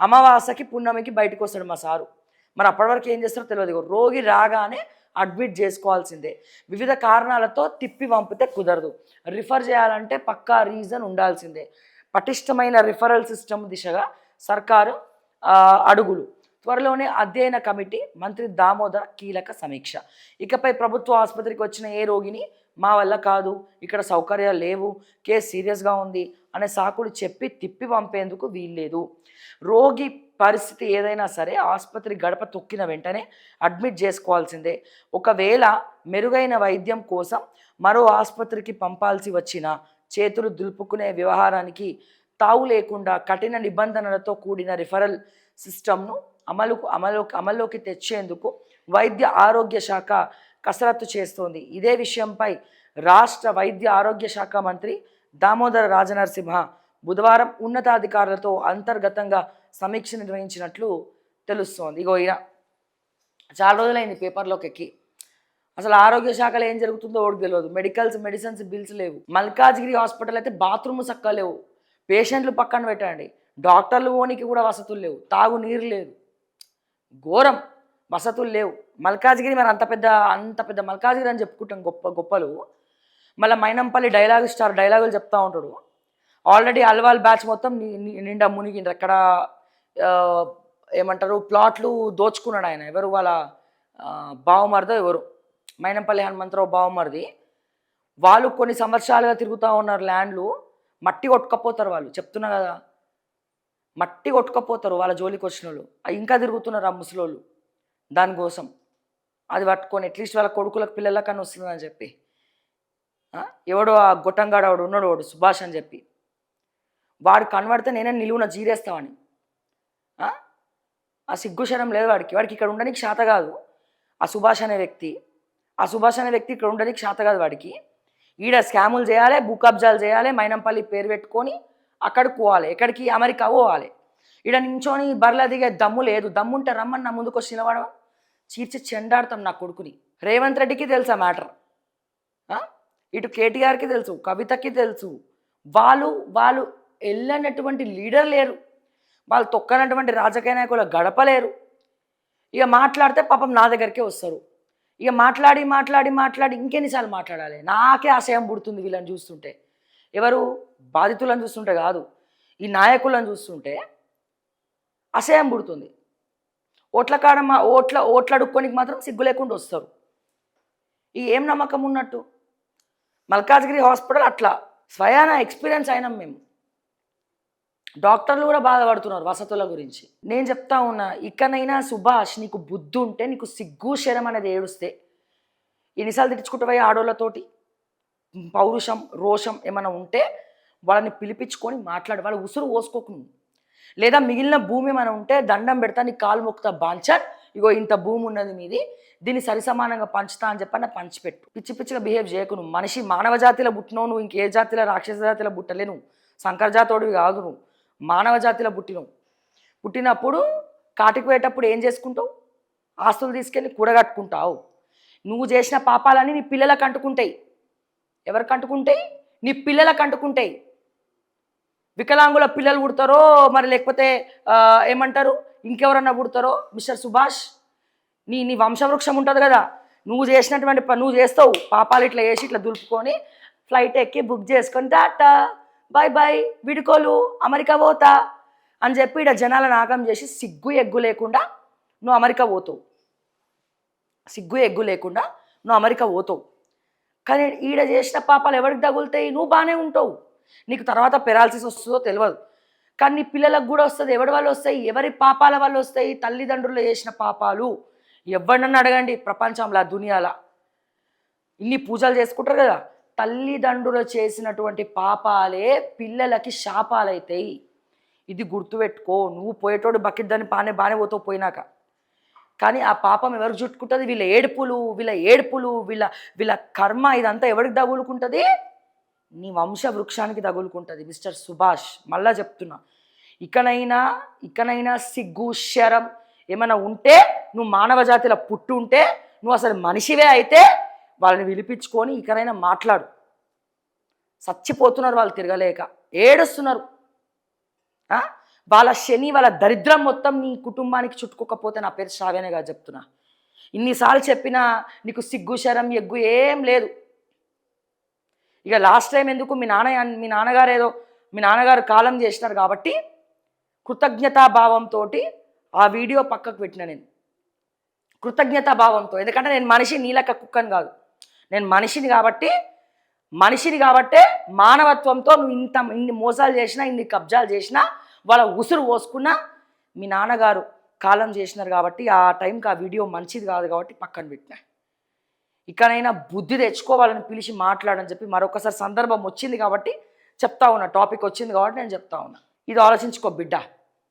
అమావాస్యకి పున్నమికి బయటకు వస్తాడు మా సారు. మరి అప్పటి వరకు ఏం చేస్తారో తెలియదు. రోగి రాగానే అడ్మిట్ చేసుకోవాల్సిందే. వివిధ కారణాలతో తిప్పి పంపితే కుదరదు. రిఫర్ చేయాలంటే పక్కా రీజన్ ఉండాల్సిందే. పటిష్టమైన రిఫరల్ సిస్టమ్ దిశగా సర్కారు అడుగులు. త్వరలోనే అధ్యయన కమిటీ, మంత్రి దామోదర కీలక సమీక్ష. ఇకపై ప్రభుత్వ ఆసుపత్రికి వచ్చిన ఏ రోగిని మా వల్ల కాదు, ఇక్కడ సౌకర్యాలు లేవు, కేసు సీరియస్గా ఉంది అనే సాకులు చెప్పి తిప్పి పంపేందుకు వీల్లేదు. రోగి పరిస్థితి ఏదైనా సరే ఆసుపత్రి గడప తొక్కిన వెంటనే అడ్మిట్ చేసుకోవాల్సిందే. ఒకవేళ మెరుగైన వైద్యం కోసం మరో ఆసుపత్రికి పంపాల్సి వచ్చినా చేతులు దులుపుకునే వ్యవహారానికి తావు లేకుండా కఠిన నిబంధనలతో కూడిన రిఫరల్ సిస్టమ్ను అమల్లోకి తెచ్చేందుకు వైద్య ఆరోగ్య శాఖ కసరత్తు చేస్తోంది. ఇదే విషయంపై రాష్ట్ర వైద్య ఆరోగ్య శాఖ మంత్రి దామోదర రాజనరసింహ బుధవారం ఉన్నతాధికారులతో అంతర్గతంగా సమీక్ష నిర్వహించినట్లు తెలుస్తోంది. ఇగో ఈయన చాలా రోజులైంది పేపర్లోకి ఎక్కి. అసలు ఆరోగ్య శాఖలో ఏం జరుగుతుందో ఓడికి తెలియదు. మెడిసిన్స్ బిల్స్ లేవు. మల్కాజ్గిరి హాస్పిటల్ అయితే బాత్రూమ్ చక్కగా లేవు. పేషెంట్లు పక్కన పెట్టండి, డాక్టర్లు ఓనికి కూడా వసతులు లేవు. తాగు నీరు లేదు. ఘోరం, వసతులు లేవు. మల్కాజ్గిరి మరి అంత పెద్ద మల్కాజ్గిరి అని చెప్పుకుంటాం గొప్పలు. మళ్ళీ మైనంపల్లి డైలాగులు చెప్తూ ఉంటాడు. ఆల్రెడీ అల్వాల్ బ్యాచ్ మొత్తం నిండా మునిగిండ్రు. అక్కడ ఏమంటారు ప్లాట్లు దోచుకున్నాడు ఆయన. ఎవరు వాళ్ళ బావమరిదో ఎవరు, మైనంపల్లి హనుమంతరావు బావమరిది. వాళ్ళు కొన్ని సంవత్సరాలుగా తిరుగుతూ ఉన్నారు. ల్యాండ్లు మట్టి కొట్టుకపోతారు వాళ్ళు, చెప్తున్నా కదా, మట్టి కొట్టుకపోతారు వాళ్ళ జోలికి వచ్చిన వాళ్ళు. ఇంకా తిరుగుతున్నారు ఆ ముసలోళ్ళు దానికోసం. అది పట్టుకొని అట్లీస్ట్ వాళ్ళ కొడుకులకు పిల్లలకన్నా వస్తుందని చెప్పి. ఎవడో ఆ గొట్టంగాడు ఉన్నాడు, వాడు సుభాష్ అని చెప్పి, వాడు కనబడితే నేనే నిలువున జీరేస్తామని. ఆ సిగ్గుశరం లేదు వాడికి ఇక్కడ ఉండడానికి శాత కాదు. ఆ సుభాష్ అనే వ్యక్తి ఇక్కడ ఉండడానికి శాత కాదు వాడికి. ఈడ స్కాములు చేయాలి, భూకబ్జాలు చేయాలి, మైనంపల్లి పేరు పెట్టుకొని అక్కడికి పోవాలి. ఎక్కడికి? అమెరికా పోవాలి. ఈడ నించొని బర్ల దిగే దమ్ము లేదు. దమ్ముంటే రమ్మని నా ముందుకు వచ్చి నిలబడడం, చీర్చి చెండాడతాం నా కొడుకుని. రేవంత్ రెడ్డికి తెలుసా మ్యాటర్, ఇటు కేటీఆర్కి తెలుసు, కవితకి తెలుసు. వాళ్ళు వెళ్ళనటువంటి లీడర్ లేరు, వాళ్ళు తొక్కనటువంటి రాజకీయ నాయకులు గడపలేరు. ఇక మాట్లాడితే పాపం నా దగ్గరికే వస్తారు. ఇక మాట్లాడి ఇంకెన్నిసార్లు మాట్లాడాలి? నాకే ఆశయం పుడుతుంది వీళ్ళని చూస్తుంటే. ఎవరు? బాధితులను చూస్తుంటే కాదు, ఈ నాయకులను చూస్తుంటే అసహ్యం పుడుతుంది. ఓట్లు అడుక్కోనికి మాత్రం సిగ్గు లేకుండా వస్తారు. ఈ ఏం నమ్మకం ఉన్నట్టు? మల్కాజ్గిరి హాస్పిటల్ అట్లా స్వయాన ఎక్స్పీరియన్స్ అయినాం మేము. డాక్టర్లు కూడా బాధపడుతున్నారు వసతుల గురించి. నేను చెప్తా ఉన్నా, ఇకనైనా సుభాష్ నీకు బుద్ధి ఉంటే, నీకు సిగ్గు శరం అనేది ఏడుస్తే, ఎన్నిసార్లు తిట్టించుకుంటావా ఆడోళ్ళతోటి? పౌరుషం రోషం ఏమైనా ఉంటే వాళ్ళని పిలిపించుకొని మాట్లాడు. వాళ్ళ ఉసురు పోసుకోకు నువ్వు. లేదా మిగిలిన భూమి ఏమైనా ఉంటే దండం పెడతా, నీ కాలు మొక్కుతా బాంచర్, ఇగో ఇంత భూమి ఉన్నది మీది, దీన్ని సరిసమానంగా పంచుతా అని చెప్పి పంచిపెట్టు. పిచ్చిగా బిహేవ్ చేయకు. నువ్వు మనిషి, మానవ జాతిలో పుట్టినావు. నువ్వు ఇంకే జాతిలో, రాక్షస జాతిలో పుట్టలే. నువ్వు శంకర జాతోడివి కాదు, నువ్వు మానవ జాతిలో పుట్టినవు. పుట్టినప్పుడు కాటికి పోయేటప్పుడు ఏం చేసుకుంటావు? ఆస్తులు తీసుకెళ్ళి కూడగట్టుకుంటావు. నువ్వు చేసిన పాపాలన్నీ నీ పిల్లలకు అంటుకుంటాయి. ఎవరికి అంటుకుంటాయి? నీ పిల్లలకు అంటుకుంటాయి. వికలాంగుల పిల్లలు పుడతారో మరి లేకపోతే ఏమంటారు ఇంకెవరన్నా పుడతారో, మిస్టర్ సుభాష్ నీ వంశవృక్షం ఉంటుంది కదా, నువ్వు చేసినటువంటి నువ్వు చేస్తావు పాపాలు. ఇట్లా చేసి ఇట్లా దులుపుకొని ఫ్లైట్ ఎక్కి బుక్ చేసుకొని టాటా బాయ్ బాయ్ విడుకోలు అమెరికా పోతా అని చెప్పి ఇక్కడ జనాలను ఆగం చేసి సిగ్గు ఎగ్గు లేకుండా నువ్వు అమెరికా పోతావు. కానీ ఈడ చేసిన పాపాలు ఎవరికి తగులుతాయి? నువ్వు బాగానే ఉంటావు, నీకు తర్వాత పెరాలసిస్ వస్తుందో తెలియదు, కానీ నీ పిల్లలకు కూడా వస్తుంది. ఎవరి వల్ల వస్తాయి? ఎవరి పాపాల వల్ల వస్తాయి? తల్లిదండ్రులు చేసిన పాపాలు. ఎవరినన్నా అడగండి ప్రపంచంలో, దునియాలో ఇన్ని పూజలు చేసుకుంటారు కదా, తల్లిదండ్రులు చేసినటువంటి పాపాలే పిల్లలకి శాపాలైతాయి. ఇది గుర్తుపెట్టుకో. నువ్వు పోయేటోడు బకెట్ దాన్ని బాగానే పోతావు పోయినాక, కానీ ఆ పాపం ఎవరికి చుట్టుకుంటుంది? వీళ్ళ ఏడుపులు, వీళ్ళ కర్మ ఇదంతా ఎవరికి తగులుకుంటుంది? నీ వంశ వృక్షానికి తగులుకుంటుంది. మిస్టర్ సుభాష్, మళ్ళా చెప్తున్నా, ఇకనైనా సిగ్గు శరం ఏమైనా ఉంటే, నువ్వు మానవ జాతిలో పుట్టి ఉంటే, నువ్వు అసలు మనిషివే అయితే వాళ్ళని విలిపించుకొని ఇకనైనా మాట్లాడు. చచ్చిపోతున్నారు వాళ్ళు, తిరగలేక ఏడుస్తున్నారు. వాళ్ళ శని వాళ్ళ దరిద్రం మొత్తం నీ కుటుంబానికి చుట్టుకోకపోతే నా పేరు శ్రావ్యనే కాదు చెప్తున్నా. ఇన్నిసార్లు చెప్పినా నీకు సిగ్గు శరం ఎగ్గు ఏం లేదు. ఇక లాస్ట్ టైం ఎందుకు మీ నాన్నగారు కాలం చేసినారు కాబట్టి కృతజ్ఞతాభావంతో ఆ వీడియో పక్కకు పెట్టిన నేను. కృతజ్ఞతాభావంతో, ఎందుకంటే నేను మనిషి నీలక కుక్కని కాదు, నేను మనిషిని కాబట్టే మానవత్వంతో నువ్వు ఇన్ని మోసాలు చేసినా ఇన్ని కబ్జాలు చేసినా వాళ్ళ ఉసురు పోసుకున్నా మీ నాన్నగారు కాలం చేసినారు కాబట్టి ఆ టైంకి ఆ వీడియో మంచిది కాదు కాబట్టి పక్కన పెట్టినా. ఇకనైనా బుద్ధి తెచ్చుకోవాలని పిలిచి మాట్లాడని చెప్పి మరొకసారి సందర్భం వచ్చింది కాబట్టి చెప్తా ఉన్నా, టాపిక్ వచ్చింది కాబట్టి నేను చెప్తా ఉన్నా. ఇది ఆలోచించుకో బిడ్డ.